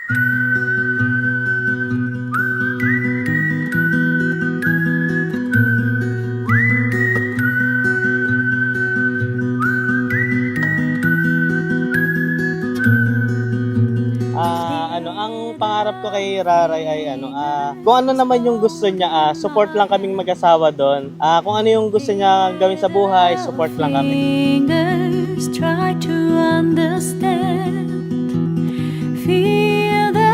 Ang pangarap ko kay Raray ay kung ano naman yung gusto niya, support lang kaming mag-asawa doon. Kung ano yung gusto niya gawin sa buhay, support lang kami. Fingers try to understand. Feel the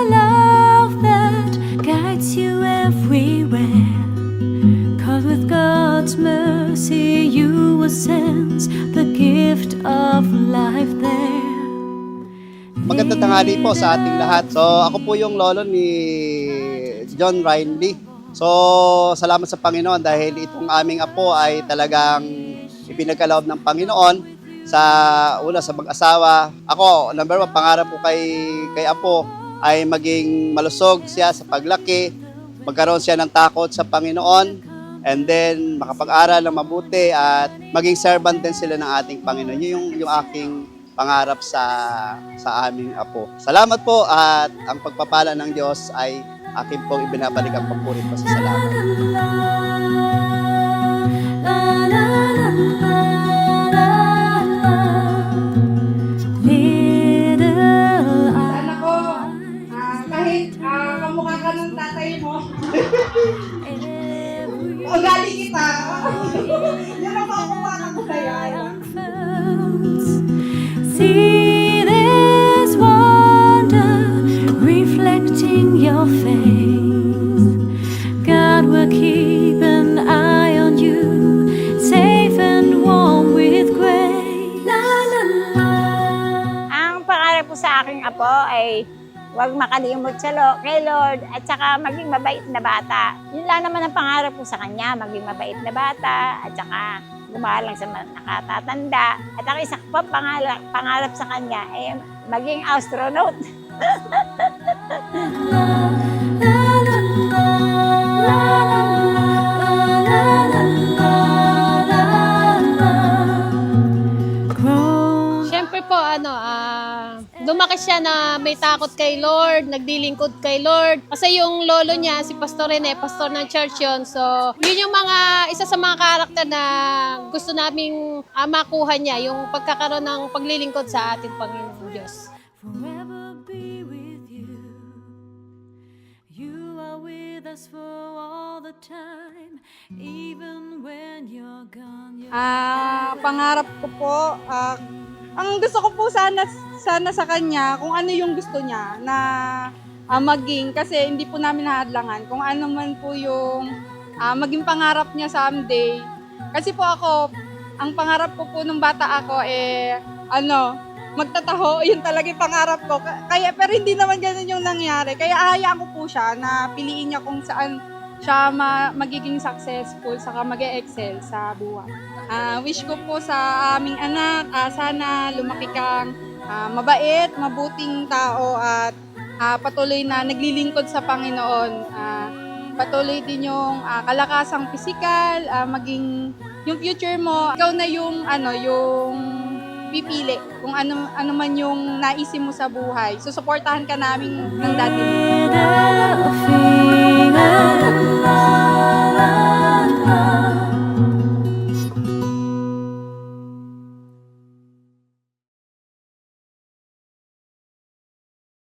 love that guides you everywhere. 'Cause with God's mercy you will sense the gift of life there. Magandang tanghali po sa ating lahat. So ako po yung lolo ni John Riley. So salamat sa Panginoon dahil itong aming apo ay talagang ipinagkaloob ng Panginoon sa sa mag-asawa. Ako, number one, pangarap ko kay apo ay maging malusog siya sa paglaki, magkaroon siya ng takot sa Panginoon, and then makapag-aral ng mabuti at maging servant din sila ng ating Panginoon. Yun yung aking pangarap sa aming apo. Salamat po at ang pagpapala ng Diyos ay akin pong ibinabalik ang pagpurit pa sa salamat. Sana ko, kahit kamukha ka ng tatay mo, ugali kita. Yan ang pangkumanan ko sa'yo. See this wonder reflecting your face. God will keep an eye on you, safe and warm with grace. La la la. Ang pangarap ko sa aking apo ay huwag makalimot kay Lord at saka maging mabait na bata. Yun lang naman ang pangarap ko sa kanya, maging mabait na bata at saka gumalang sa nakatatanda. At ang isa pa pangarap sa kanya ay maging astronaut. Siyempre po, lumaki siya na may takot kay Lord, nagdilingkod kay Lord. Kasi yung lolo niya, si Pastor Rene, pastor ng church yun. So, yun yung isa sa mga karakter na gusto naming makuha niya, yung pagkakaroon ng paglilingkod sa ating Panginoon Diyos. Forever be with you. You are with us for all the time, even when you're gone. Pangarap ko po, ang gusto ko po sana sa kanya, kung ano yung gusto niya na maging, kasi hindi po namin nahadlangan kung ano man po yung maging pangarap niya someday. Kasi po ako, ang pangarap ko po nung bata ako magtataho, yun talaga yung pangarap ko. Kaya, pero hindi naman ganun yung nangyari. Kaya ahayaan ko po siya na piliin niya kung saan siya magiging successful, saka mag-e-excel sa buhay. Wish ko po sa aming anak, sana lumaki kang mabait, mabuting tao at patuloy na naglilingkod sa Panginoon. Patuloy din yung kalakasang pisikal, maging yung future mo, ikaw na yung pipili kung ano man yung naisin mo sa buhay. So, suportahan ka namin ng dati mo.